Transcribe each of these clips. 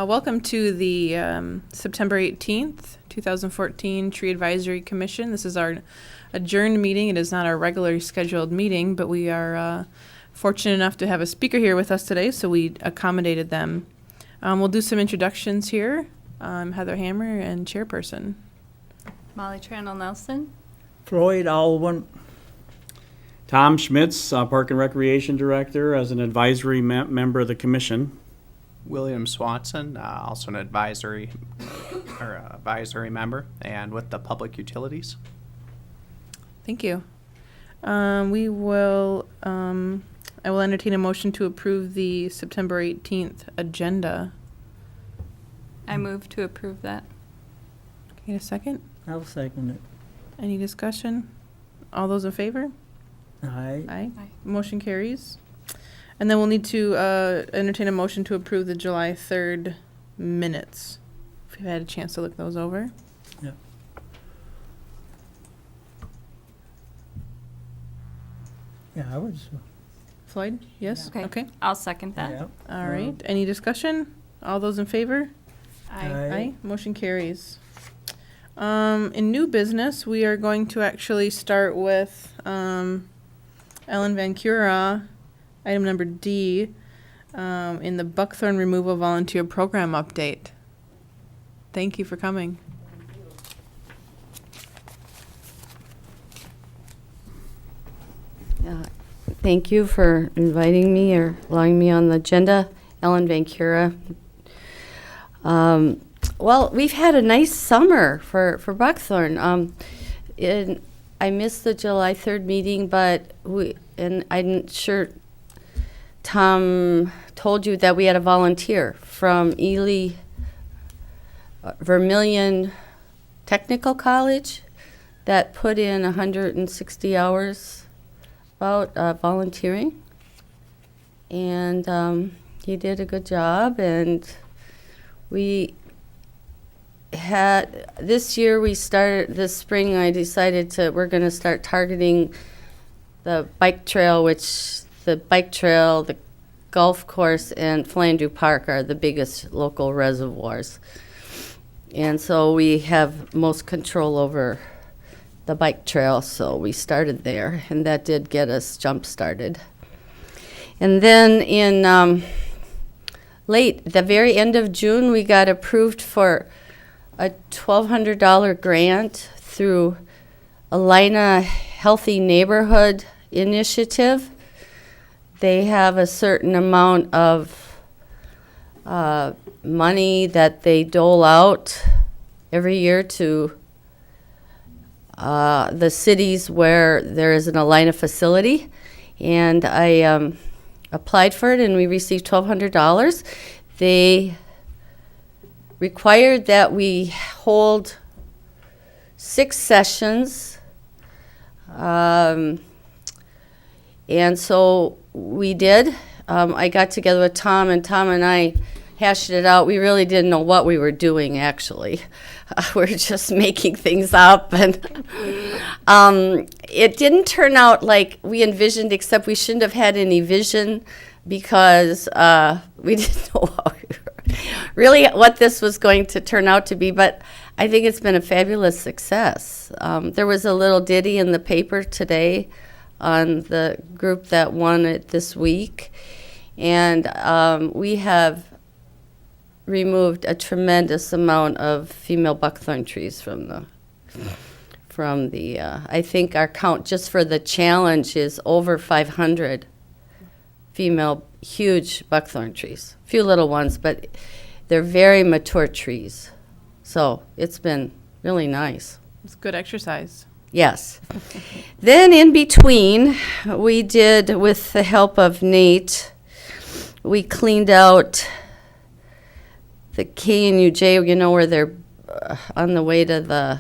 Welcome to the September 18th, 2014 Tree Advisory Commission. This is our adjourned meeting. It is not our regularly scheduled meeting, but we are fortunate enough to have a speaker here with us today, so we accommodated them. We'll do some introductions here. I'm Heather Hammer and chairperson. Molly Trandall Nelson. Floyd Alwyn. Tom Schmitz, Park and Recreation Director, as an advisory member of the commission. William Swanson, also an advisory member, and with the Public Utilities. Thank you. I will entertain a motion to approve the September 18th agenda. I move to approve that. Can I get a second? I'll second it. Any discussion? All those in favor? Aye. Aye. Aye. Motion carries. And then we'll need to entertain a motion to approve the July 3rd minutes. If you've had a chance to look those over. Yeah. Yeah, I was. Floyd? Yes? Okay. Okay. I'll second that. Yeah. All right. Any discussion? All those in favor? Aye. Aye. Motion carries. In new business, we are going to actually start with Ellen Van Cura, item number D, in the Buckthorn Removal Volunteer Program update. Thank you for coming. Thank you for inviting me or allowing me on the agenda. Ellen Van Cura. Well, we've had a nice summer for Buckthorn. I missed the July 3rd meeting, but I'm sure Tom told you that we had a volunteer from Ely Vermillion Technical College that put in 160 hours about volunteering, and he did a good job. And we had this spring I decided we're going to start targeting the bike trail, the golf course, and Flandreau Park are the biggest local reservoirs. And so we have most control over the bike trail, so we started there, and that did get us jump-started. And then in the very end of June, we got approved for a $1,200 grant through Alina Healthy Neighborhood Initiative. They have a certain amount of money that they dole out every year to the cities where there is an Alina facility. And I applied for it, and we received $1,200. They required that we hold 6 sessions. And so we did. I got together with Tom, and Tom and I hashed it out. We really didn't know what we were doing, actually. We're just making things up. And it didn't turn out like we envisioned, except we shouldn't have had any vision because we didn't know really what this was going to turn out to be. But I think it's been a fabulous success. There was a little ditty in the paper today on the group that won it this week. And we have removed a tremendous amount of female buckthorn trees from the I think our count just for the challenge is over 500 female huge buckthorn trees. A few little ones, but they're very mature trees. So it's been really nice. It's good exercise. Yes. Then in between, we did, with the help of Nate, we cleaned out the KNUJ, where they're on the way to the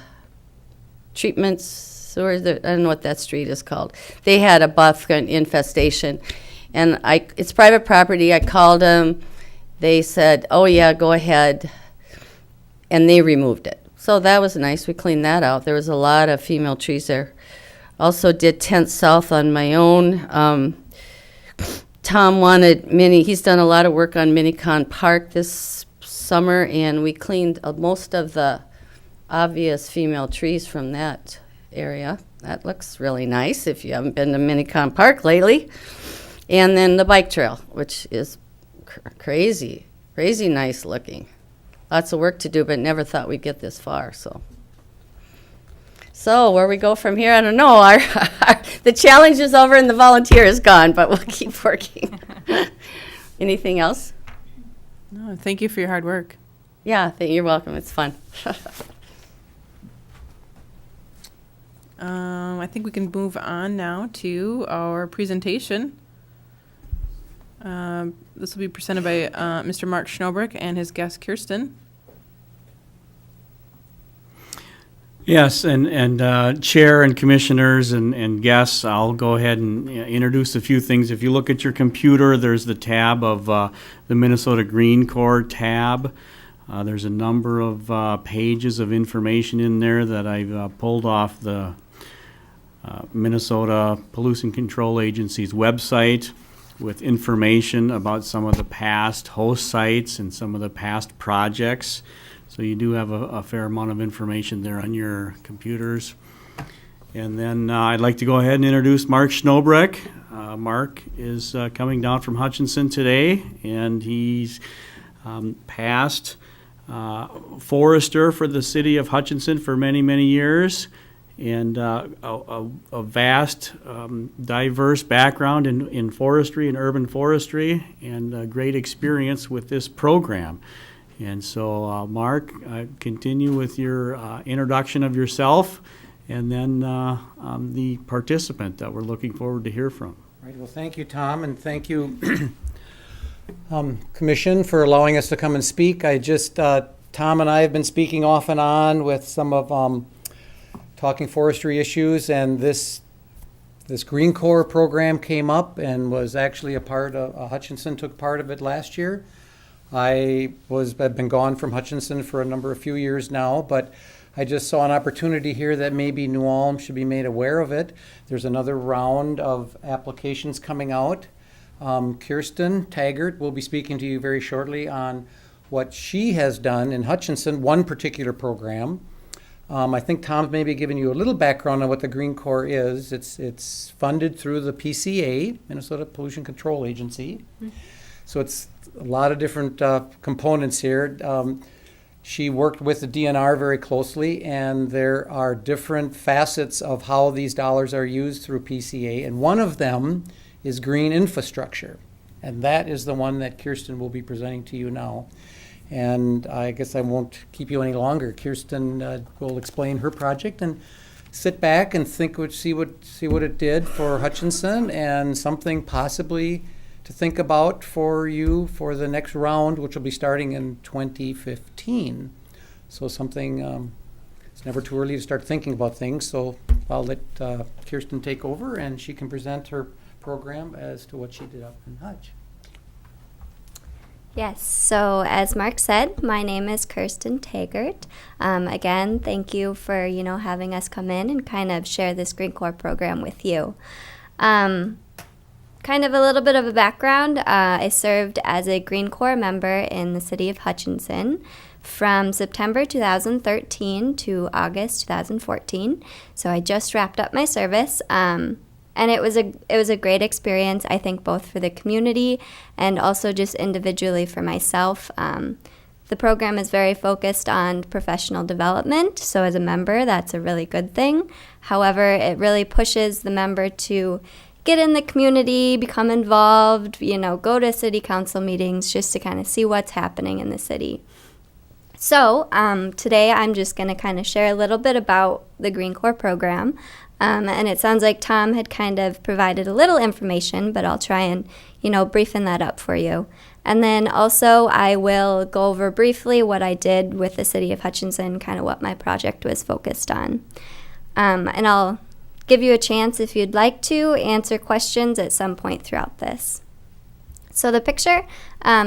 treatments, or I don't know what that street is called. They had a buckthorn infestation, and it's private property. I called them. They said, oh, yeah, go ahead, and they removed it. So that was nice. We cleaned that out. There was a lot of female trees there. Also did 10th South on my own. Tom wanted he's done a lot of work on Minicon Park this summer, and we cleaned most of the obvious female trees from that area. That looks really nice if you haven't been to Minicon Park lately. And then the bike trail, which is crazy nice looking. Lots of work to do, but never thought we'd get this far, so. So where we go from here, I don't know. The challenge is over and the volunteer is gone, but we'll keep working. Anything else? No, thank you for your hard work. Yeah, you're welcome. It's fun. I think we can move on now to our presentation. This will be presented by Mr. Mark Schnobrick and his guest Kirsten. Yes, and Chair and Commissioners and guests, I'll go ahead and introduce a few things. If you look at your computer, there's the tab of the Minnesota Green Corps tab. There's a number of pages of information in there that I've pulled off the Minnesota Pollution Control Agency's website with information about some of the past host sites and some of the past projects. So you do have a fair amount of information there on your computers. And then I'd like to go ahead and introduce Mark Schnobrick. Mark is coming down from Hutchinson today, and he's past forester for the city of Hutchinson for many, many years, and a vast, diverse background in forestry and urban forestry, and great experience with this program. And so, Mark, continue with your introduction of yourself, and then the participant that we're looking forward to hear from. Right. Well, thank you, Tom, and thank you, Commission, for allowing us to come and speak. Tom and I have been speaking off and on with some of talking forestry issues, and this Green Corps program came up and was actually a part of Hutchinson took part of it last year. I've been gone from Hutchinson for a few years now, but I just saw an opportunity here that maybe New Ulm should be made aware of it. There's another round of applications coming out. Kirsten Taggart will be speaking to you very shortly on what she has done in Hutchinson, one particular program. I think Tom's maybe giving you a little background on what the Green Corps is. It's funded through the PCA, Minnesota Pollution Control Agency. Mm-hmm. So it's a lot of different components here. She worked with the DNR very closely, and there are different facets of how these dollars are used through PCA, and one of them is green infrastructure, and that is the one that Kirsten will be presenting to you now. And I guess I won't keep you any longer. Kirsten will explain her project, and sit back and see what it did for Hutchinson, and something possibly to think about for you for the next round, which will be starting in 2015. So something, it's never too early to start thinking about things. So I'll let Kirsten take over, and she can present her program as to what she did up in Hutch. Yes, so as Mark said, my name is Kirsten Taggart. Again, thank you for, having us come in and kind of share this Green Corps program with you. Kind of a little bit of a background. I served as a Green Corps member in the city of Hutchinson from September 2013 to August 2014. So I just wrapped up my service. And it was a great experience, I think, both for the community and also just individually for myself. The program is very focused on professional development, so as a member, that's a really good thing. However, it really pushes the member to get in the community, become involved, go to city council meetings just to kind of see what's happening in the city. So today I'm just going to kind of share a little bit about the Green Corps program. And it sounds like Tom had kind of provided a little information, but I'll try and, briefen that up for you. And then also I will go over briefly what I did with the city of Hutchinson, kind of what my project was focused on. And I'll give you a chance, if you'd like to, answer questions at some point throughout this. So the picture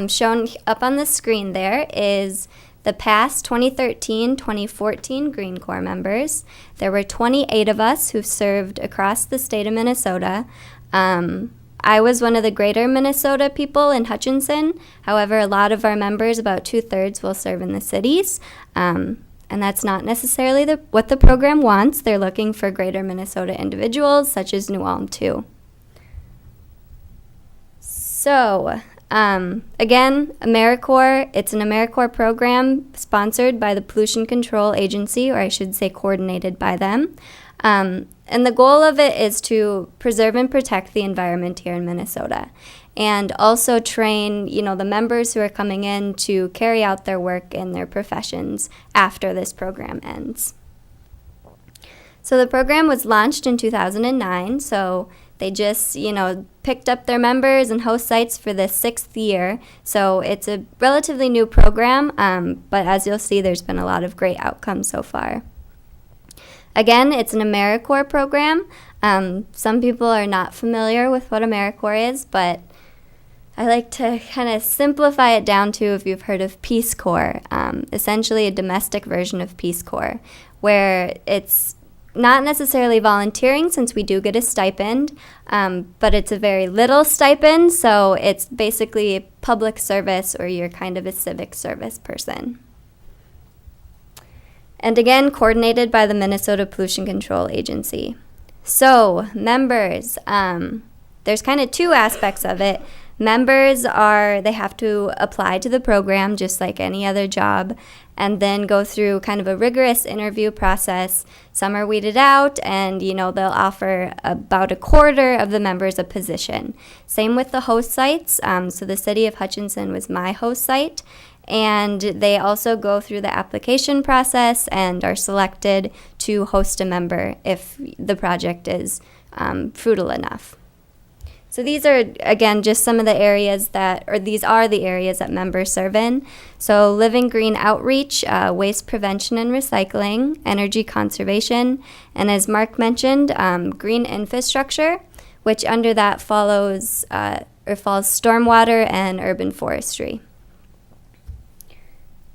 shown up on the screen there is the past 2013-2014 Green Corps members. There were 28 of us who served across the state of Minnesota. I was one of the greater Minnesota people in Hutchinson. However, a lot of our members, about 2/3, will serve in the cities. And that's not necessarily what the program wants. They're looking for greater Minnesota individuals, such as New Ulm, too. So, again, AmeriCorps, it's an AmeriCorps program sponsored by the Pollution Control Agency, or I should say coordinated by them. And the goal of it is to preserve and protect the environment here in Minnesota, and also train, the members who are coming in to carry out their work in their professions after this program ends. So the program was launched in 2009, so they just, picked up their members and host sites for the 6th year. So it's a relatively new program, but as you'll see, there's been a lot of great outcomes so far. Again, it's an AmeriCorps program. Some people are not familiar with what AmeriCorps is, but I like to kind of simplify it down to, if you've heard of Peace Corps, essentially a domestic version of Peace Corps, where it's not necessarily volunteering, since we do get a stipend, but it's a very little stipend, so it's basically public service, or you're kind of a civic service person. And again, coordinated by the Minnesota Pollution Control Agency. So, members, there's kind of two aspects of it. Members they have to apply to the program just like any other job, and then go through kind of a rigorous interview process. Some are weeded out, and they'll offer about a quarter of the members a position. Same with the host sites. So the city of Hutchinson was my host site, and they also go through the application process and are selected to host a member if the project is fruitful enough. So these are, again, just some of the areas these are the areas that members serve in. So living green outreach, waste prevention and recycling, energy conservation, and as Mark mentioned, green infrastructure, which under that falls stormwater and urban forestry.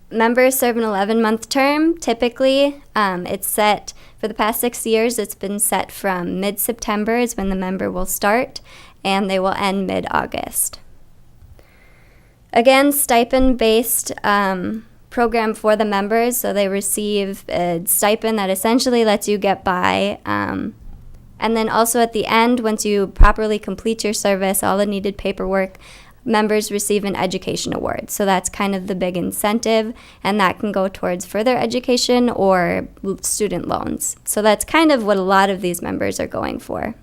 Members serve an 11-month term. Typically, it's set, for the past 6 years, it's been set from mid-September is when the member will start, and they will end mid-August. Again, stipend-based program for the members, so they receive a stipend that essentially lets you get by. And then also at the end, once you properly complete your service, all the needed paperwork, members receive an education award. So that's kind of the big incentive, and that can go towards further education or student loans. So that's kind of what a lot of these members are going for.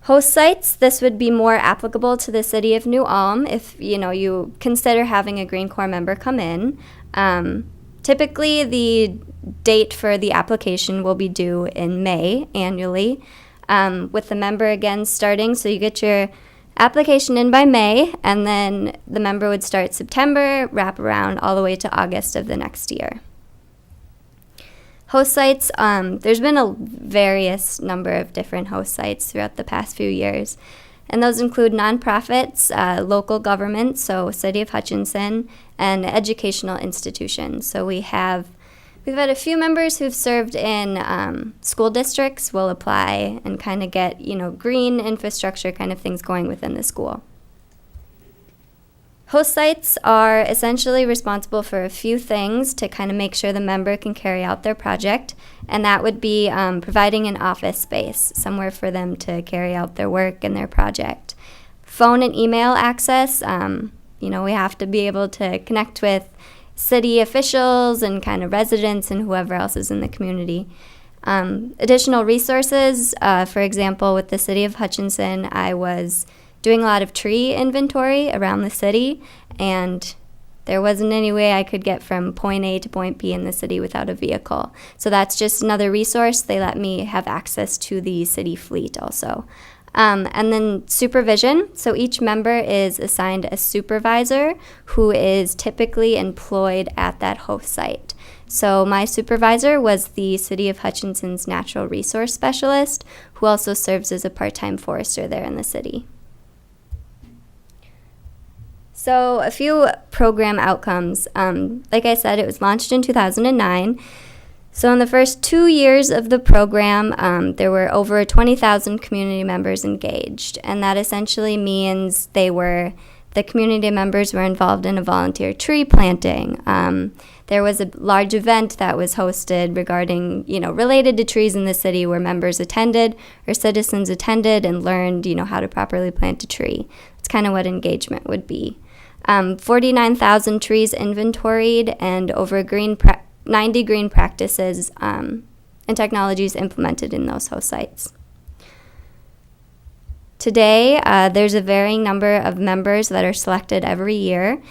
Host sites, this would be more applicable to the city of New Ulm if you consider having a Green Corps member come in. Typically, the date for the application will be due in May annually, with the member again starting. So you get your application in by May, and then the member would start September, wrap around all the way to August of the next year. Host sites, there's been a various number of different host sites throughout the past few years, and those include nonprofits, local governments, so City of Hutchinson, and educational institutions. So we've had a few members who've served in school districts will apply and kind of get, green infrastructure kind of things going within the school. Host sites are essentially responsible for a few things to kind of make sure the member can carry out their project, and that would be providing an office space, somewhere for them to carry out their work and their project. Phone and email access, we have to be able to connect with city officials and kind of residents and whoever else is in the community. Additional resources, for example, with the City of Hutchinson, I was doing a lot of tree inventory around the city, and there wasn't any way I could get from point A to point B in the city without a vehicle. So that's just another resource. They let me have access to the city fleet also. And then supervision. So each member is assigned a supervisor who is typically employed at that host site. So my supervisor was the City of Hutchinson's natural resource specialist, who also serves as a part-time forester there in the city. So a few program outcomes. Like I said, it was launched in 2009. So in the first 2 years of the program, there were over 20,000 community members engaged, and that essentially means the community members were involved in a volunteer tree planting. There was a large event that was hosted regarding, related to trees in the city where members attended or citizens attended and learned, how to properly plant a tree. That's kind of what engagement would be. 49,000 trees inventoried and over 90 green practices and technologies implemented in those host sites. Today, there's a varying number of members that are selected every year.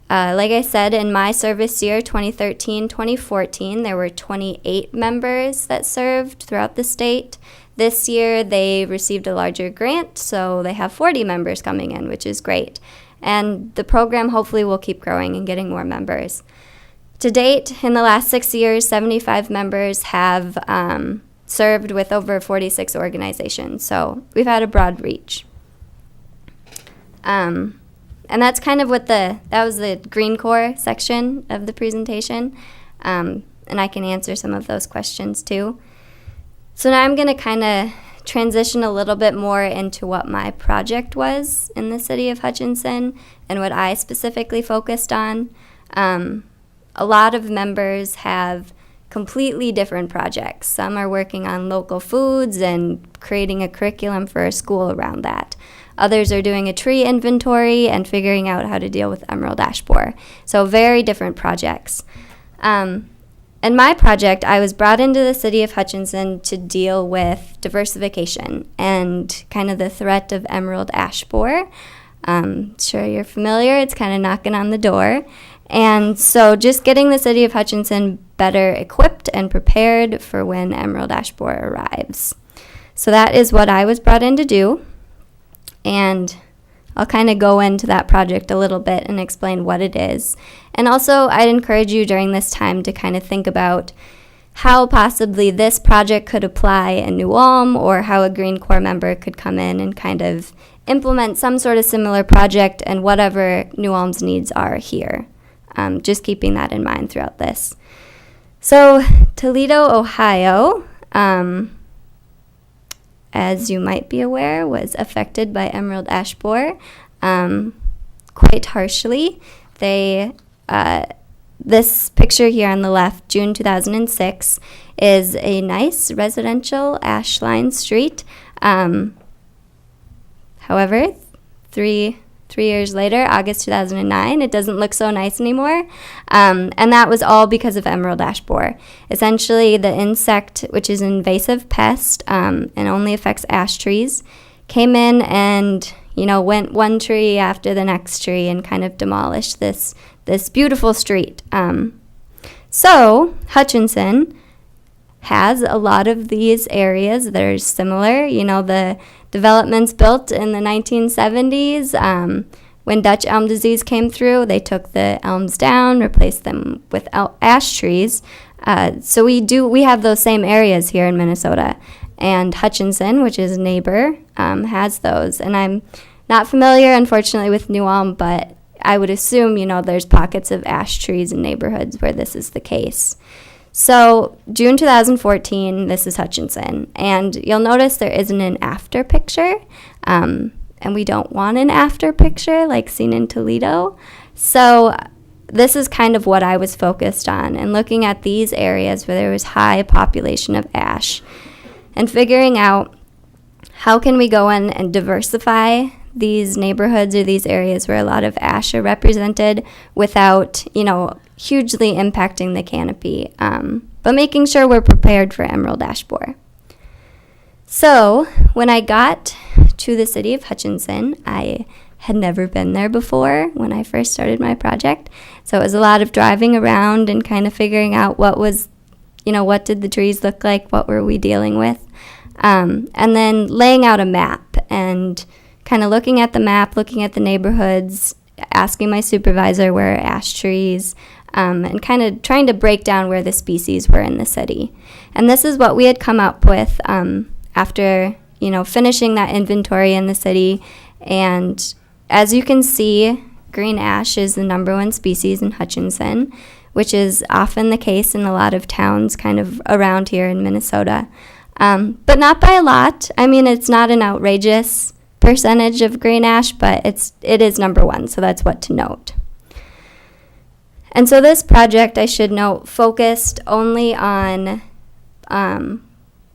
Like I said, in my service year, 2013-2014, there were 28 members that served throughout the state. This year, they received a larger grant, so they have 40 members coming in, which is great. And the program hopefully will keep growing and getting more members. To date, in the last 6 years, 75 members have served with over 46 organizations, so we've had a broad reach. And that's kind of what that was the Green Corps section of the presentation. And I can answer some of those questions too. So now I'm going to kind of transition a little bit more into what my project was in the city of Hutchinson and what I specifically focused on. A lot of members have completely different projects. Some are working on local foods and creating a curriculum for a school around that. Others are doing a tree inventory and figuring out how to deal with emerald ash borer. So very different projects. In my project, I was brought into the city of Hutchinson to deal with diversification and kind of the threat of emerald ash borer. Sure you're familiar, it's kind of knocking on the door. And so just getting the city of Hutchinson better equipped and prepared for when emerald ash borer arrives. So that is what I was brought in to do. And I'll kind of go into that project a little bit and explain what it is. And also, I'd encourage you during this time to kind of think about how possibly this project could apply in New Ulm, or how a Green Corps member could come in and kind of implement some sort of similar project and whatever New Ulm's needs are here. Just keeping that in mind throughout this. So, Toledo, Ohio, as you might be aware, was affected by emerald ash borer quite harshly. This picture here on the left, June 2006, is a nice residential ash-lined street. However, three years later, August 2009, it doesn't look so nice anymore. And that was all because of emerald ash borer. Essentially, the insect, which is an invasive pest and only affects ash trees, came in and went one tree after the next tree and kind of demolished this beautiful street. So Hutchinson has a lot of these areas that are similar. The developments built in the 1970s. When Dutch elm disease came through, they took the elms down, replaced them with ash trees. So we have those same areas here in Minnesota. And Hutchinson, which is a neighbor, has those. And I'm not familiar, unfortunately, with New Ulm, but I would assume, there's pockets of ash trees in neighborhoods where this is the case. So June 2014, this is Hutchinson. And you'll notice there isn't an after picture. And we don't want an after picture like seen in Toledo. So this is kind of what I was focused on, and looking at these areas where there was high population of ash and figuring out how can we go in and diversify these neighborhoods or these areas where a lot of ash are represented without, hugely impacting the canopy, but making sure we're prepared for emerald ash borer. So when I got to the city of Hutchinson, I had never been there before when I first started my project. So it was a lot of driving around and kind of figuring out what did the trees look like, what were we dealing with, and then laying out a map and kind of looking at the map, looking at the neighborhoods, asking my supervisor where are ash trees, and kind of trying to break down where the species were in the city. And this is what we had come up with after, finishing that inventory in the city. And as you can see, green ash is the #1 species in Hutchinson. which is often the case in a lot of towns kind of around here in Minnesota. But not by a lot. I mean, it's not an outrageous percentage of green ash, but it is number one, so that's what to note. And so this project, I should note, focused only on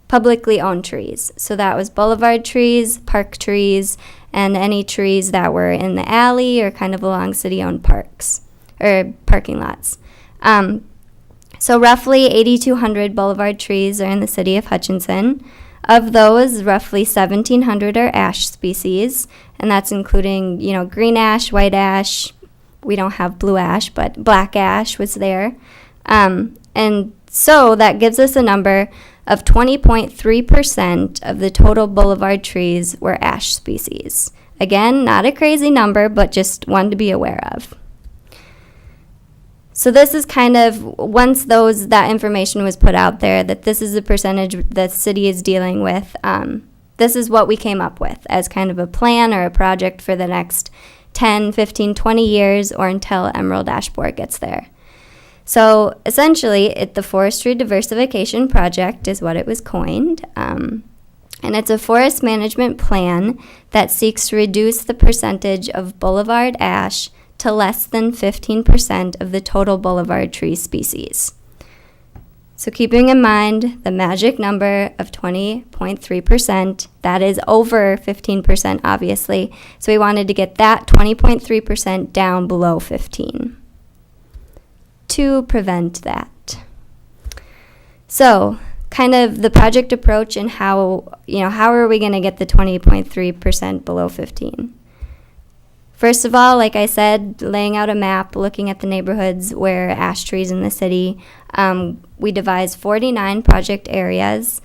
publicly owned trees. So that was boulevard trees, park trees, and any trees that were in the alley or kind of along city-owned parks or parking lots. So roughly 8,200 boulevard trees are in the city of Hutchinson. Of those, roughly 1,700 are ash species, and that's including, green ash, white ash. We don't have blue ash, but black ash was there. And so that gives us a number of 20.3% of the total boulevard trees were ash species. Again, not a crazy number, but just one to be aware of. So this is kind of, once that information was put out there, that this is the percentage the city is dealing with, this is what we came up with as kind of a plan or a project for the next 10, 15, 20 years or until Emerald Ash Borer gets there. So essentially, the Forestry Diversification Project is what it was coined. And it's a forest management plan that seeks to reduce the percentage of boulevard ash to less than 15% of the total boulevard tree species. So keeping in mind the magic number of 20.3%, that is over 15% obviously, so we wanted to get that 20.3% down below 15 to prevent that. So kind of the project approach and how are we going to get the 20.3% below 15? First of all, like I said, laying out a map, looking at the neighborhoods where ash trees in the city. We devised 49 project areas,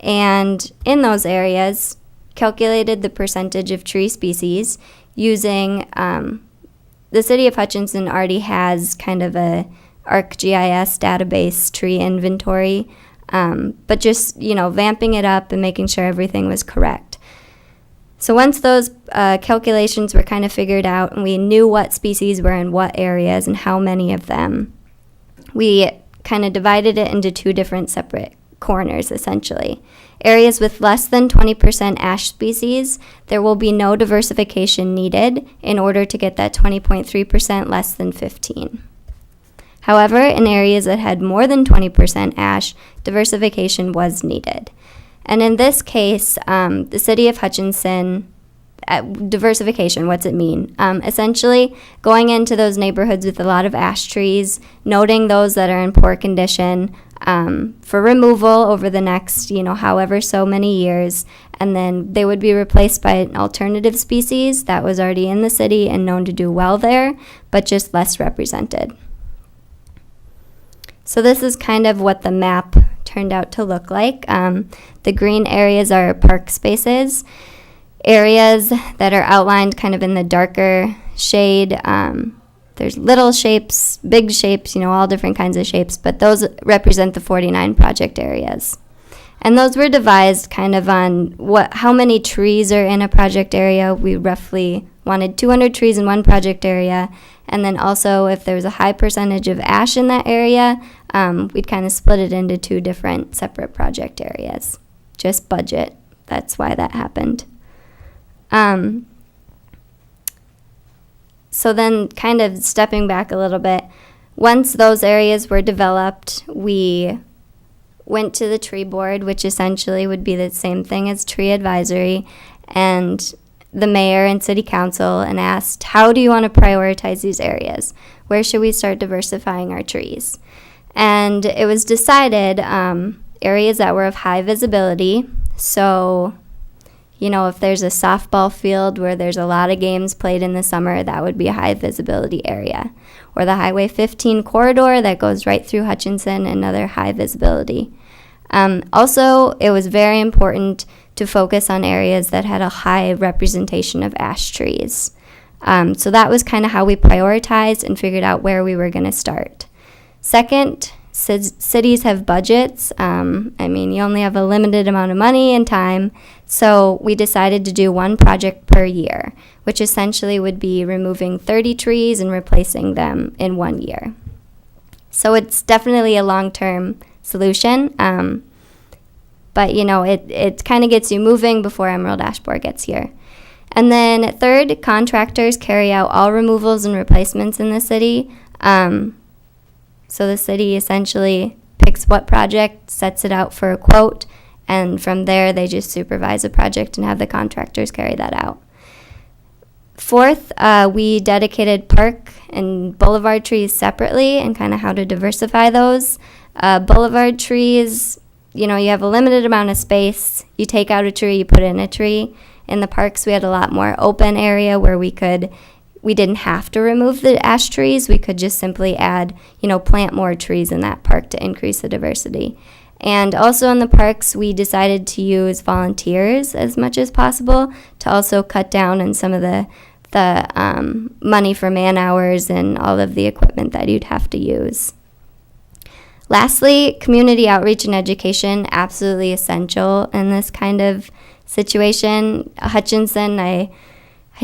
and in those areas, calculated the percentage of tree species using, the city of Hutchinson already has kind of a ArcGIS database tree inventory, but just, vamping it up and making sure everything was correct. So once those calculations were kind of figured out and we knew what species were in what areas and how many of them, we kind of divided it into two different separate corners, essentially. Areas with less than 20% ash species, there will be no diversification needed in order to get that 20.3% less than 15. However, in areas that had more than 20% ash, diversification was needed. And in this case, the city of Hutchinson, diversification, what's it mean? Essentially, going into those neighborhoods with a lot of ash trees, noting those that are in poor condition for removal over the next, however so many years, and then they would be replaced by an alternative species that was already in the city and known to do well there, but just less represented. So this is kind of what the map turned out to look like. The green areas are park spaces. Areas that are outlined kind of in the darker shade, there's little shapes, big shapes, all different kinds of shapes, but those represent the 49 project areas. And those were devised kind of on how many trees are in a project area. We roughly wanted 200 trees in one project area, and then also if there was a high percentage of ash in that area, we'd kind of split it into two different separate project areas. Just budget, that's why that happened. So then kind of stepping back a little bit, once those areas were developed, we went to the tree board, which essentially would be the same thing as tree advisory, and the mayor and city council, and asked, how do you want to prioritize these areas? Where should we start diversifying our trees? And it was decided areas that were of high visibility. So, if there's a softball field where there's a lot of games played in the summer, that would be a high visibility area. Or the Highway 15 corridor that goes right through Hutchinson, another high visibility. Also, it was very important to focus on areas that had a high representation of ash trees. So that was kind of how we prioritized and figured out where we were going to start. Second, cities have budgets. You only have a limited amount of money and time, so we decided to do one project per year, which essentially would be removing 30 trees and replacing them in 1 year. So it's definitely a long-term solution. But, you know, it kind of gets you moving before Emerald Ash Borer gets here. And then third, contractors carry out all removals and replacements in the city. So the city essentially picks what project, sets it out for a quote, and from there they just supervise the project and have the contractors carry that out. Fourth, we dedicated park and boulevard trees separately and kind of how to diversify those. Boulevard trees, you know, you have a limited amount of space. You take out a tree, you put in a tree. In the parks, we had a lot more open area where we didn't have to remove the ash trees. We could just simply add, you know, plant more trees in that park to increase the diversity. And also in the parks, we decided to use volunteers as much as possible to also cut down on some of the money for man hours and all of the equipment that you'd have to use. Lastly, community outreach and education, absolutely essential in this kind of situation. Hutchinson, I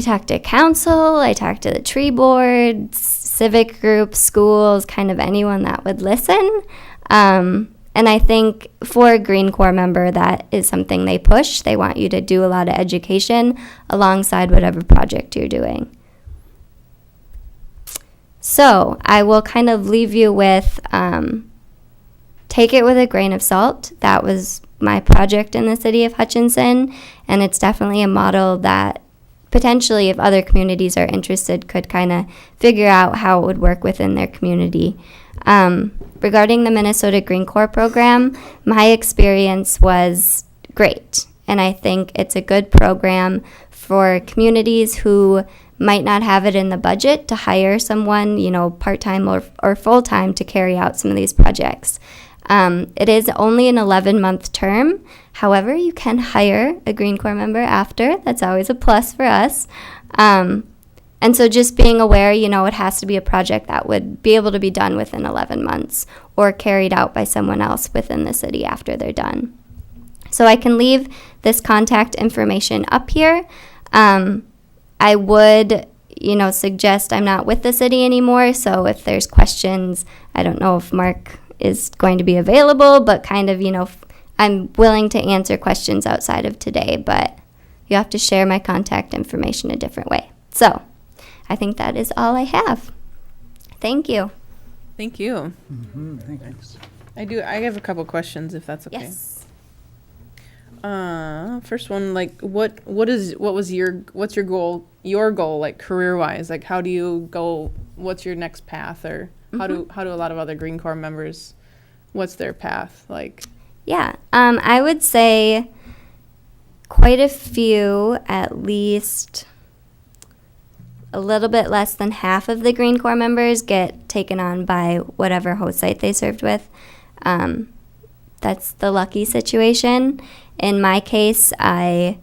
talked to council, I talked to the tree board, civic groups, schools, kind of anyone that would listen. And I think for a Green Corps member, that is something they push. They want you to do a lot of education alongside whatever project you're doing. So I will kind of leave you with, take it with a grain of salt. That was my project in the city of Hutchinson, and it's definitely a model that potentially, if other communities are interested, could kind of figure out how it would work within their community. Regarding the Minnesota Green Corps program, my experience was great, and I think it's a good program for communities who might not have it in the budget to hire someone, you know, part-time or full-time to carry out some of these projects. It is only an 11-month term. However, you can hire a Green Corps member after. That's always a plus for us. And so just being aware, you know, it has to be a project that would be able to be done within 11 months or carried out by someone else within the city after they're done. So I can leave this contact information up here. I would, you know, suggest I'm not with the city anymore, so if there's questions, I don't know if Mark is going to be available, but kind of, you know, I'm willing to answer questions outside of today, but you have to share my contact information a different way. So I think that is all I have. Thank you. Thank you. Thanks. I have a couple questions, if that's okay. Yes. First one, like, what's your goal, like, career-wise? Like, how do you go, what's your next path, or how do a lot of other Green Corps members, what's their path like? Yeah, I would say quite a few, at least a little bit less than half of the Green Corps members get taken on by whatever host site they served with. That's the lucky situation. In my case, they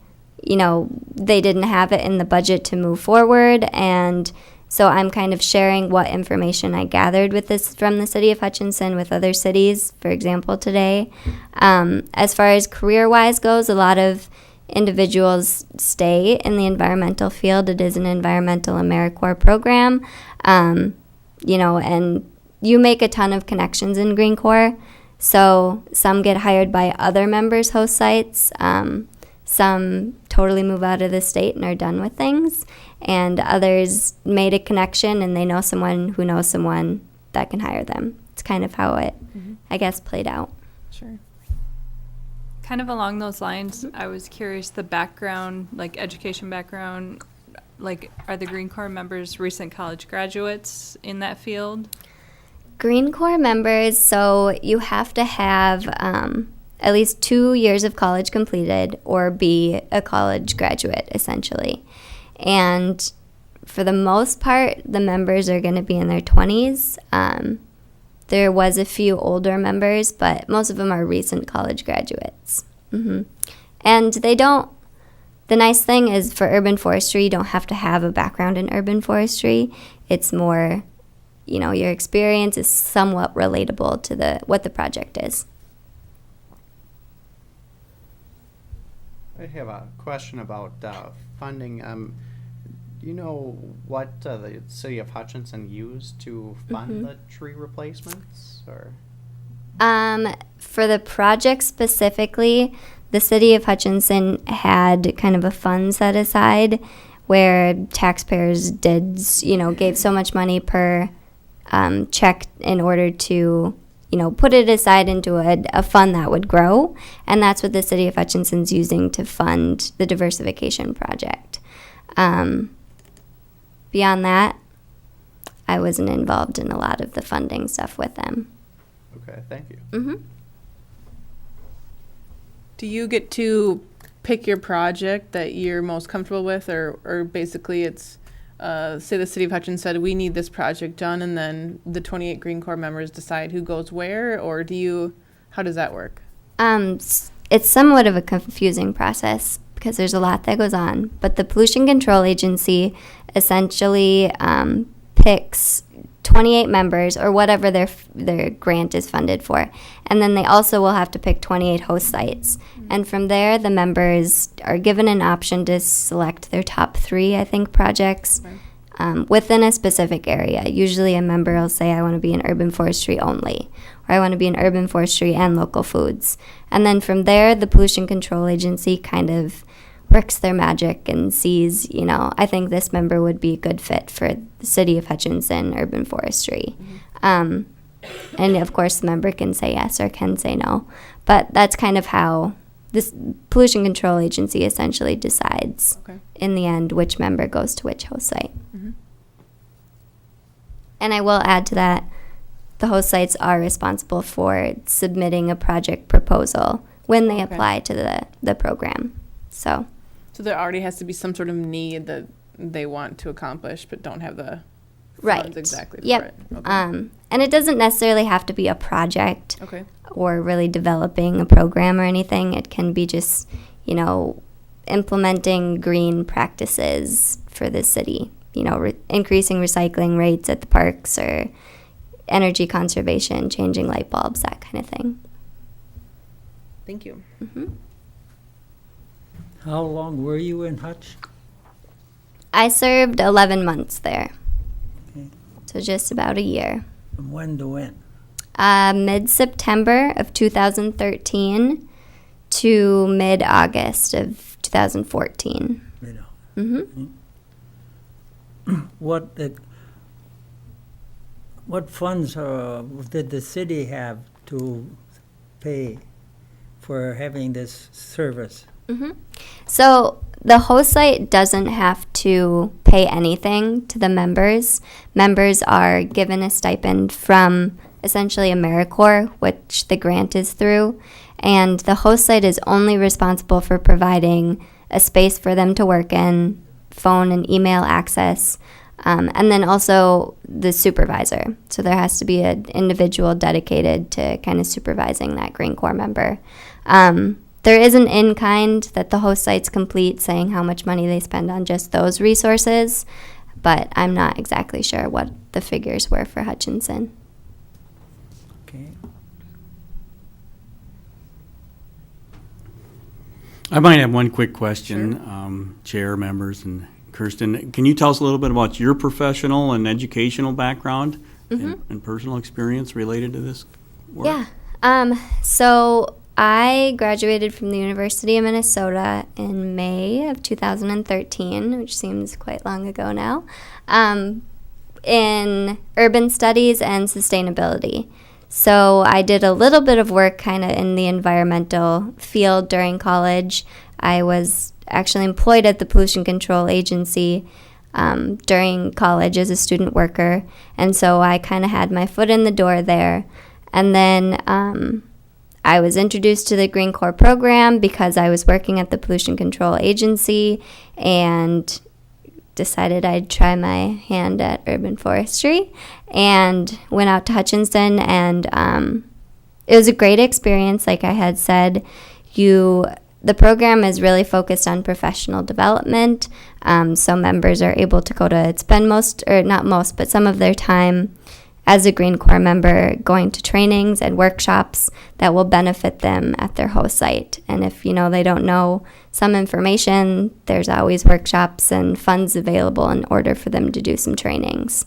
didn't have it in the budget to move forward, and so I'm kind of sharing what information I gathered with this from the city of Hutchinson with other cities, for example, today. As far as career-wise goes, a lot of individuals stay in the environmental field. It is an environmental AmeriCorps program, and you make a ton of connections in Green Corps. So some get hired by other members' host sites. Some totally move out of the state and are done with things. And others made a connection and they know someone who knows someone that can hire them. It's kind of how it, I guess, played out. Sure. Kind of along those lines, I was curious, the background, like education background, like are the Green Corps members recent college graduates in that field? Green Corps members, so you have to have at least 2 years of college completed or be a college graduate, essentially. And for the most part, the members are going to be in their 20s. There was a few older members, but most of them are recent college graduates. And they don't, the nice thing is for urban forestry, you don't have to have a background in urban forestry. It's more, your experience is somewhat relatable to what the project is. I have a question about funding. Do you know what the city of Hutchinson used to fund the tree replacements, or? For the project specifically, the city of Hutchinson had kind of a fund set aside where taxpayers did, gave so much money per check in order to, put it aside into a fund that would grow. And that's what the city of Hutchinson's using to fund the diversification project. Beyond that, I wasn't involved in a lot of the funding stuff with them. Okay, thank you. Mm-hmm. Do you get to pick your project that you're most comfortable with, or basically it's, say the city of Hutchinson said, we need this project done, and then the 28 Green Corps members decide who goes where, or how does that work? It's somewhat of a confusing process because there's a lot that goes on, but the Pollution Control Agency essentially picks 28 members or whatever their grant is funded for. And then they also will have to pick 28 host sites. And from there, the members are given an option to select their top 3, I think, projects within a specific area. Usually a member will say, I want to be in urban forestry only, or I want to be in urban forestry and local foods. And then from there, the Pollution Control Agency kind of works their magic and sees, I think this member would be a good fit for the city of Hutchinson urban forestry. And of course, the member can say yes or can say no. But that's kind of how this Pollution Control Agency essentially decides in the end which member goes to which host site. Mm-hmm. And I will add to that, the host sites are responsible for submitting a project proposal when they apply to the program. So there already has to be some sort of need that they want to accomplish, but don't have the funds exactly for it. Okay. And it doesn't necessarily have to be a project Okay. or really developing a program or anything. It can be just, implementing green practices for the city, increasing recycling rates at the parks or energy conservation, changing light bulbs, that kind of thing. Thank you. Mm-hmm. How long were you in Hutch? I served 11 months there, Okay. so just about a year. From when to when? Mid-September of 2013 to mid-August of 2014. Mm-hmm. What funds did the city have to pay for having this service? Mm-hmm. So the host site doesn't have to pay anything to the members. Members are given a stipend from essentially AmeriCorps, which the grant is through, and the host site is only responsible for providing a space for them to work in, phone and email access, and then also the supervisor. So there has to be an individual dedicated to kind of supervising that Green Corps member. There is an in-kind that the host sites complete saying how much money they spend on just those resources, but I'm not exactly sure what the figures were for Hutchinson. Okay. I might have one quick question, Chair, members, and Kirsten. Can you tell us a little bit about your professional and educational background and personal experience related to this work? Yeah. So I graduated from the University of Minnesota in May of 2013, which seems quite long ago now, in urban studies and sustainability. So I did a little bit of work kind of in the environmental field during college. I was actually employed at the Pollution Control Agency during college as a student worker, and so I kind of had my foot in the door there. And then I was introduced to the Green Corps program because I was working at the Pollution Control Agency and decided I'd try my hand at urban forestry and went out to Hutchinson, and it was a great experience. Like I had said, the program is really focused on professional development, so members are able to spend some of their time as a Green Corps member going to trainings and workshops that will benefit them at their host site. And if, they don't know some information, there's always workshops and funds available in order for them to do some trainings.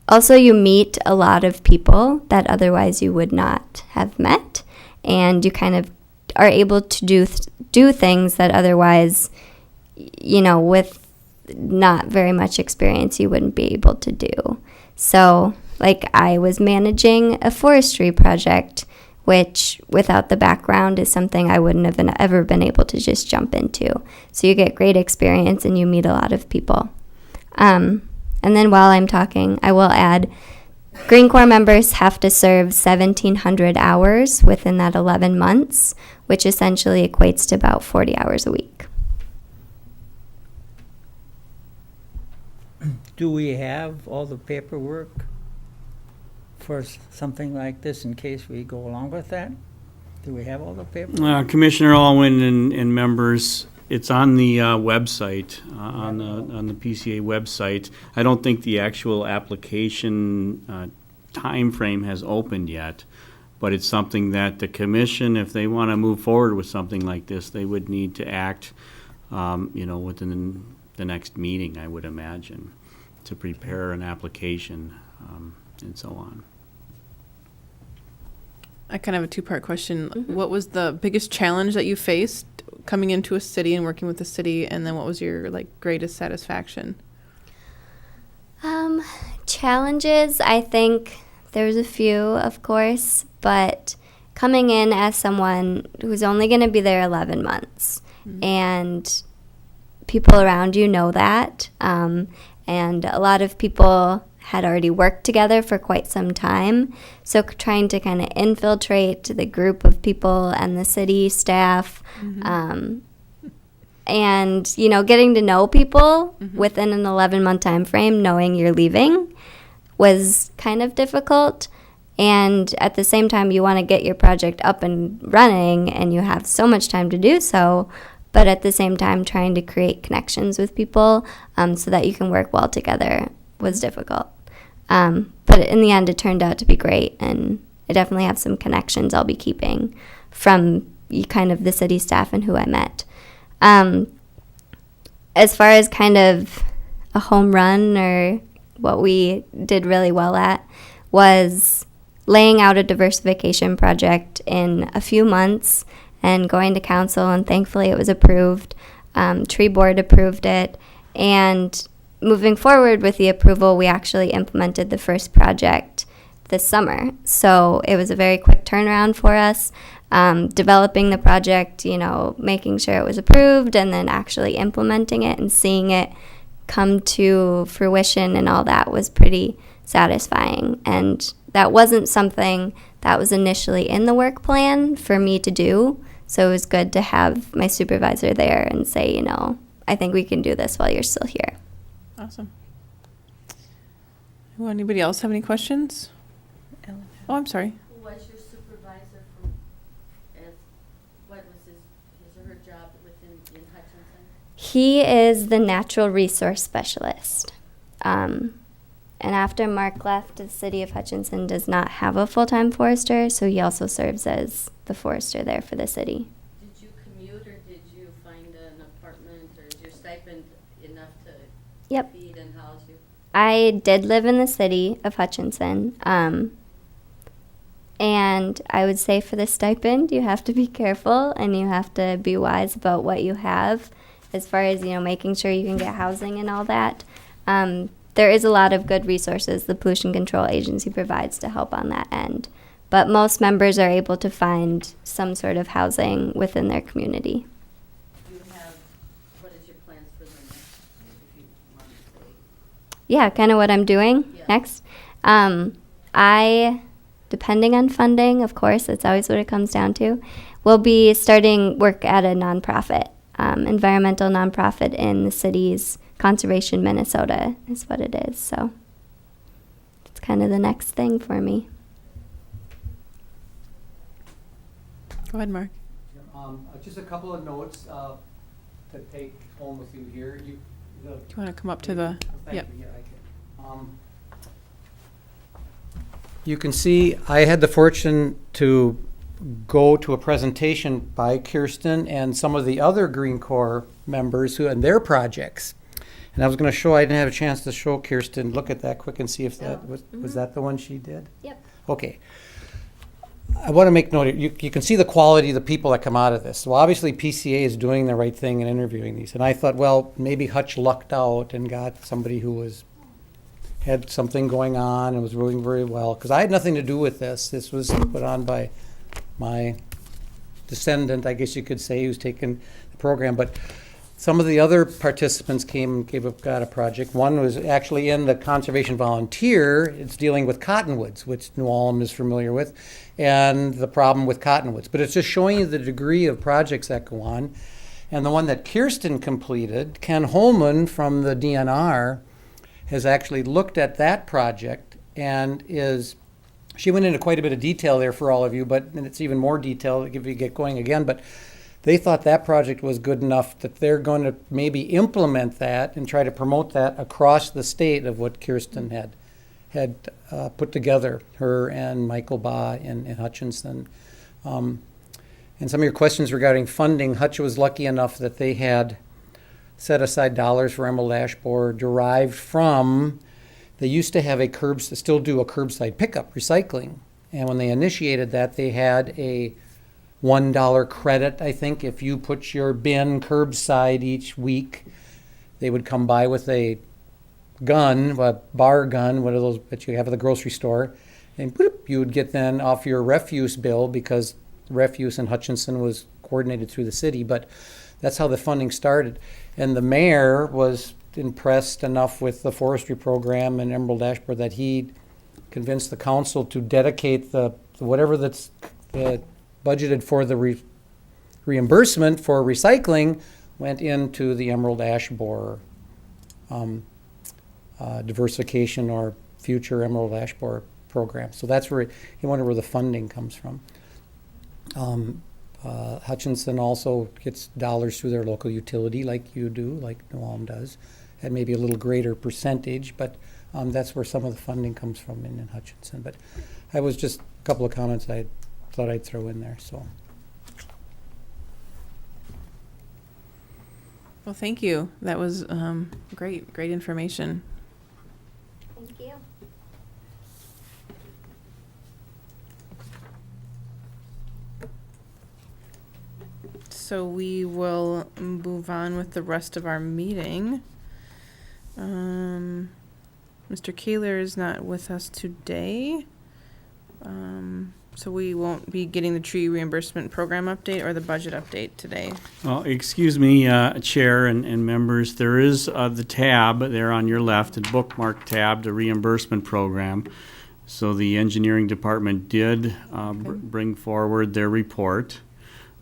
Also, you meet a lot of people that otherwise you would not have met, and you kind of are able to do things that otherwise, with not very much experience, you wouldn't be able to do. So, like, I was managing a forestry project, which without the background is something I wouldn't have ever been able to just jump into. So you get great experience and you meet a lot of people. And then while I'm talking, I will add Green Corps members have to serve 1,700 hours within that 11 months, which essentially equates to about 40 hours a week. Do we have all the paperwork for something like this in case we go along with that? Do we have all the paperwork? Commissioner Alwyn and members, it's on the website, on the PCA website. I don't think the actual application time frame has opened yet, but it's something that the commission, if they want to move forward with something like this, they would need to act, within the next meeting, I would imagine, to prepare an application and so on. I kind of have a two-part question. What was the biggest challenge that you faced coming into a city and working with the city, and then what was your greatest satisfaction? Challenges, I think there was a few, of course, but coming in as someone who's only going to be there 11 months, and people around you know that, and a lot of people had already worked together for quite some time, so trying to kind of infiltrate the group of people and the city staff, and getting to know people within an 11-month time frame, knowing you're leaving, was kind of difficult. And at the same time, you want to get your project up and running, and you have so much time to do so, but at the same time trying to create connections with people so that you can work well together was difficult. But in the end, it turned out to be great, and I definitely have some connections I'll be keeping from kind of the city staff and who I met. As far as kind of a home run or what we did really well at was laying out a diversification project in a few months and going to council, and thankfully it was approved. Tree board approved it, and moving forward with the approval, we actually implemented the first project this summer. So it was a very quick turnaround for us. Developing the project, making sure it was approved, and then actually implementing it and seeing it come to fruition and all that was pretty satisfying. And that wasn't something that was initially in the work plan for me to do. So it was good to have my supervisor there and say, I think we can do this while you're still here. Awesome. Well, anybody else have any questions? Oh, I'm sorry. Who was your supervisor what was his or her job in Hutchinson? He is the natural resource specialist. And after Mark left, the city of Hutchinson does not have a full-time forester, so he also serves as the forester there for the city. Did you commute, or did you find an apartment, or is your stipend enough to Yep. feed and house you? I did live in the city of Hutchinson, and I would say for the stipend, you have to be careful and you have to be wise about what you have as far as, making sure you can get housing and all that. There is a lot of good resources the Pollution Control Agency provides to help on that end, but most members are able to find some sort of housing within their community. What is your plans for the next, if you want to say? Yeah, kind of what I'm doing next. I, depending on funding, of course, that's always what it comes down to, will be starting work at a nonprofit, environmental nonprofit in the city's Conservation Minnesota is what it is. So it's kind of the next thing for me. Go ahead, Mark. Just a couple of notes to take home with you here. Do you want to come up to the? Thank Yep. you. Yeah, I can. you can see I had the fortune to go to a presentation by Kirsten and some of the other Green Corps members who and their projects. And I was going to show, I didn't have a chance to show Kirsten, look at that quick and see if that was that the one she did? Yep. Okay. I want to make note, you can see the quality of the people that come out of this. So obviously PCA is doing the right thing in interviewing these. And I thought, well, maybe Hutch lucked out and got somebody who had something going on and was doing very well. Because I had nothing to do with this. This was put on by my descendant, I guess you could say, who's taken the program. But some of the other participants got a project. One was actually in the Conservation Volunteer. It's dealing with cottonwoods, which New Ulm is familiar with, and the problem with cottonwoods. But it's just showing you the degree of projects that go on. And the one that Kirsten completed, Ken Holman from the DNR, has actually looked at that project and she went into quite a bit of detail there for all of you, and it's even more detail if you get going again. But they thought that project was good enough that they're going to maybe implement that and try to promote that across the state of what Kirsten had put together, her and Michael Baugh in Hutchinson. And some of your questions regarding funding, Hutch was lucky enough that they had set aside dollars for Emerald Ash Borer derived from, they used to have still do a curbside pickup, recycling. And when they initiated that, they had a $1 credit, I think. If you put your bin curbside each week, they would come by with a gun, a bar gun, one of those that you have at the grocery store, and boop, you would get then off your refuse bill, because refuse in Hutchinson was coordinated through the city. But that's how the funding started. And the mayor was impressed enough with the forestry program and Emerald Ash Borer that he convinced the council to dedicate the whatever that's budgeted for the reimbursement for recycling went into the Emerald Ash Borer diversification or future Emerald Ash Borer program. So that's where he wondered where the funding comes from. Hutchinson also gets dollars through their local utility, like you do, like New Ulm does, at maybe a little greater percentage, but that's where some of the funding comes from in Hutchinson. But I was just a couple of comments I thought I'd throw in there. So, Well, thank you. That was great information. Thank you. So we will move on with the rest of our meeting. Mr. Kaler is not with us today. So we won't be getting the tree reimbursement program update or the budget update today. Well, excuse me, Chair and members, there is the tab there on your left, the bookmark tab, the reimbursement program. So the engineering department did bring forward their report.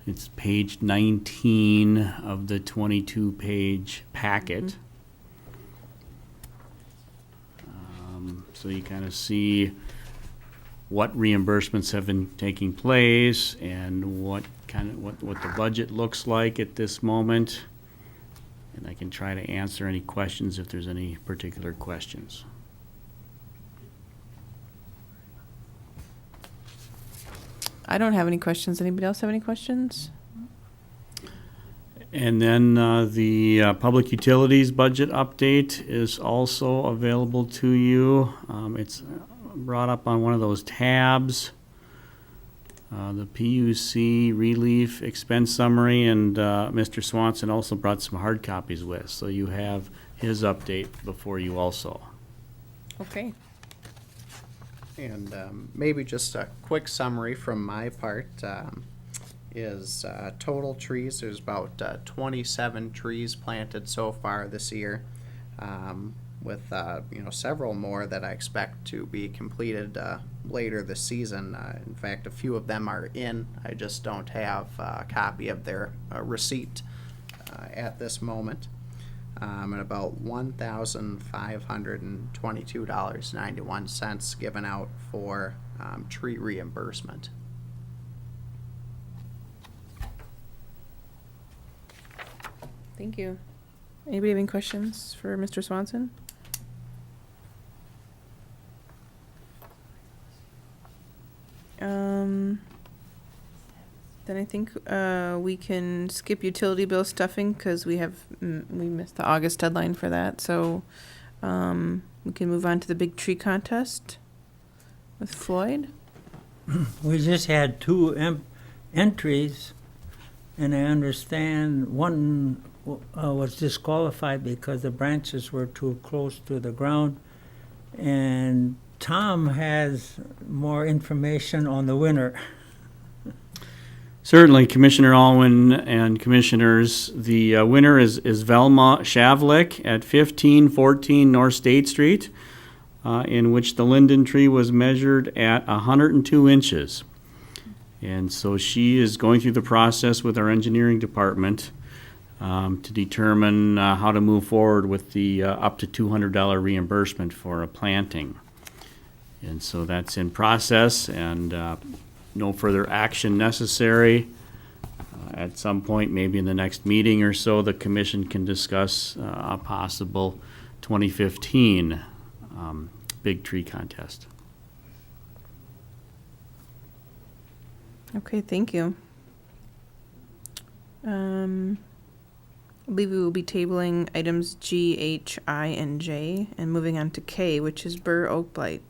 It's page 19 of the 22-page packet. So you kind of see what reimbursements have been taking place and what the budget looks like at this moment. And I can try to answer any questions if there's any particular questions. I don't have any questions. Anybody else have any questions? And then the public utilities budget update is also available to you. It's brought up on one of those tabs. The PUC relief expense summary, and Mr. Swanson also brought some hard copies with, so you have his update before you also. Okay. And maybe just a quick summary from my part is total trees. There's about 27 trees planted so far this year, with several more that I expect to be completed later this season. In fact, a few of them are in. I just don't have a copy of their receipt at this moment. And about $1,522.91 given out for tree reimbursement. Thank you. Anybody have any questions for Mr. Swanson? I think we can skip utility bill stuffing because we missed the August deadline for that. So we can move on to the big tree contest with Floyd. We just had two entries, and I understand one was disqualified because the branches were too close to the ground. And Tom has more information on the winner. Certainly, Commissioner Alwyn and Commissioners, the winner is Velma Shavlik at 1514 North State Street, in which the linden tree was measured at 102 inches. And so she is going through the process with our engineering department to determine how to move forward with the up to $200 reimbursement for a planting. And so that's in process, and no further action necessary. At some point, maybe in the next meeting or so, the commission can discuss a possible 2015 big tree contest. Okay, thank you. I believe we will be tabling items G, H, I, and J, and moving on to K, which is Burr Oak Blight.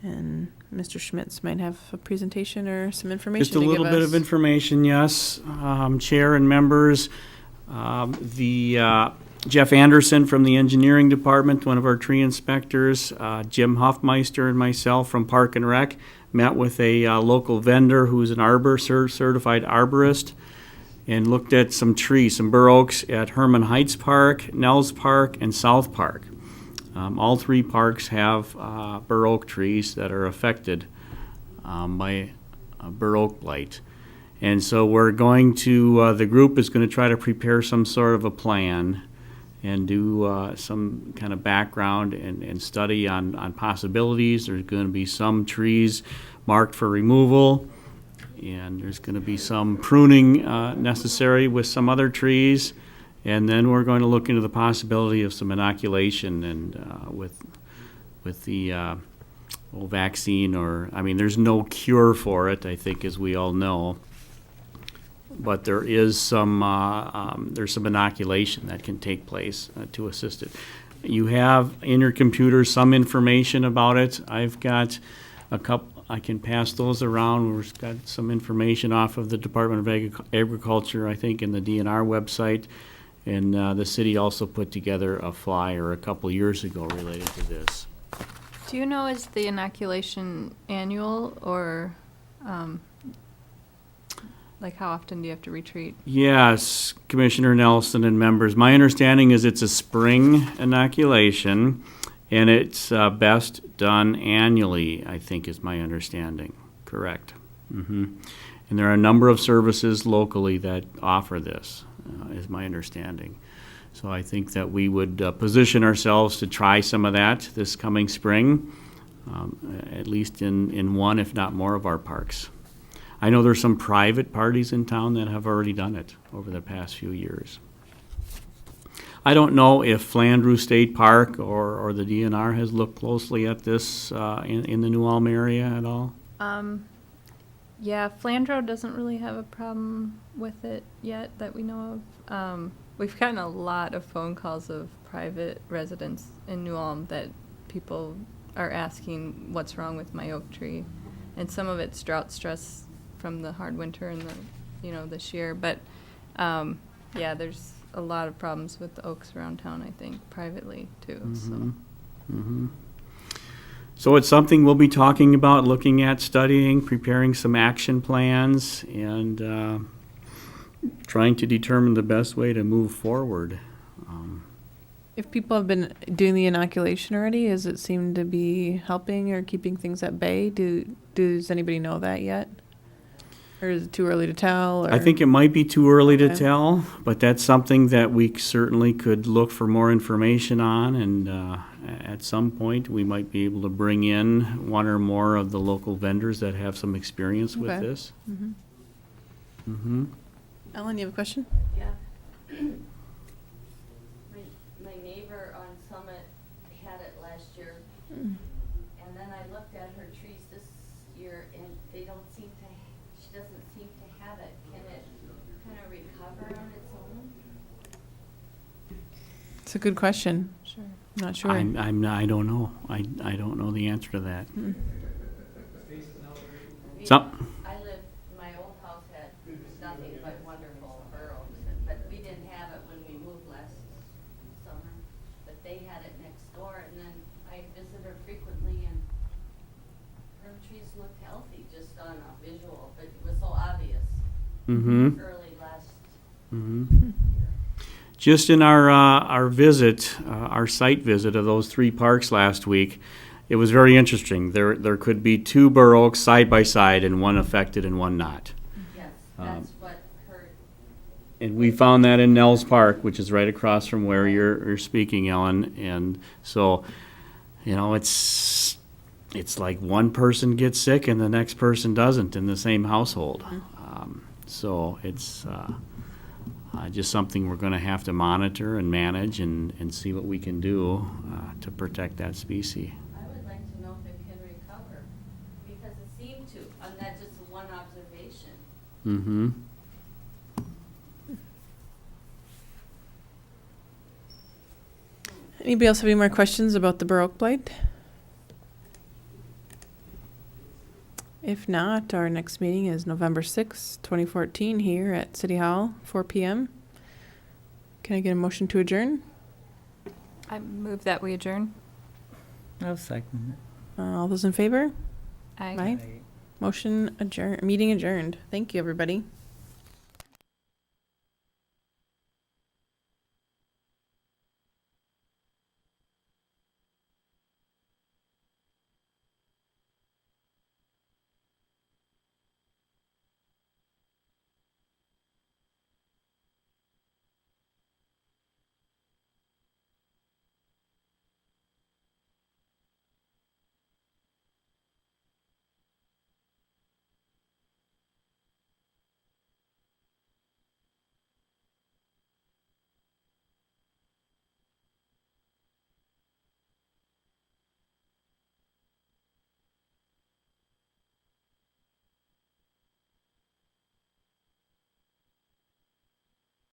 And Mr. Schmitz might have a presentation or some information Just a to little give bit us. of information, yes. Chair and members, Jeff Anderson from the engineering department, one of our tree inspectors, Jim Huffmeister and myself from Park and Rec met with a local vendor who's an certified arborist, and looked at some trees, some bur oaks at Herman Heights Park, Nels Park, and South Park. All three parks have bur oak trees that are affected by bur oak blight. And so we're going to, the group is going to try to prepare some sort of a plan and do some kind of background and study on possibilities. There's going to be some trees marked for removal, and there's going to be some pruning necessary with some other trees. And then we're going to look into the possibility of some inoculation and with the vaccine, or, I mean, there's no cure for it, I think, as we all know. But there is there's some inoculation that can take place to assist it. You have in your computer some information about it. I've got a couple. I can pass those around. We've got some information off of the Department of Agriculture, I think, in the DNR website. And the city also put together a flyer a couple years ago related to this. Do you know, is the inoculation annual, or like how often do you have to retreat? Yes, Commissioner Nelson and members. My understanding is it's a spring inoculation, and it's best done annually, I think is my understanding. Correct. And there are a number of services locally that offer this, is my understanding. So I think that we would position ourselves to try some of that this coming spring, at least in one, if not more, of our parks. I know there's some private parties in town that have already done it over the past few years. I don't know if Flandreau State Park or the DNR has looked closely at this in the New Ulm area at all. Yeah, Flandreau doesn't really have a problem with it yet that we know of. We've gotten a lot of phone calls of private residents in New Ulm that people are asking what's wrong with my oak tree, and some of it's drought stress from the hard winter and this year. But yeah, there's a lot of problems with the oaks around town, I think, privately too. So it's something we'll be talking about, looking at, studying, preparing some action plans, and trying to determine the best way to move forward. If people have been doing the inoculation already, does it seem to be helping or keeping things at bay? Does anybody know that yet? Or is it too early to tell? Or? I think it might be too early to Okay. tell, but that's something that we certainly could look for more information on, and at some point, we might be able to bring in one or more of the local vendors that have some experience with Okay. this. Ellen, you have a question? Yeah. My neighbor on Summit had it last year, and then I looked at her trees this year, and they don't seem to, she doesn't seem to have have it, can it kind of recover on its own? It's a good question. Sure. I'm not sure. I don't know. I don't know the answer to that. Mm. I lived, my old house had nothing but wonderful bur oaks, but we didn't have it when we moved last summer. But they had it next door, and then I visit her frequently, and her trees looked healthy just on a visual, but it was so obvious Mm-hmm. early last Mm-hmm. Just in our visit, our site visit of those 3 parks last week, it was very interesting. There could be 2 bur oaks side by side and one affected and one not. Yes, that's what her, And we found that in Nels Park, which is right across from where you're speaking, Ellen. And so, you know, it's like one person gets sick and the next person doesn't in the same household. So it's just something we're going to have to monitor and manage and see what we can do to protect that species. I would like to know if it can recover, because it seemed to, on that just one observation. Mm-hmm. Anybody else have any more questions about the bur oak blight? If not, our next meeting is November 6th, 2014, here at City Hall, 4 p.m. Can I get a motion to adjourn? I move that we adjourn. I'll second All those in favor? Aye. Aye. Motion adjourned. Meeting adjourned. Thank you, everybody.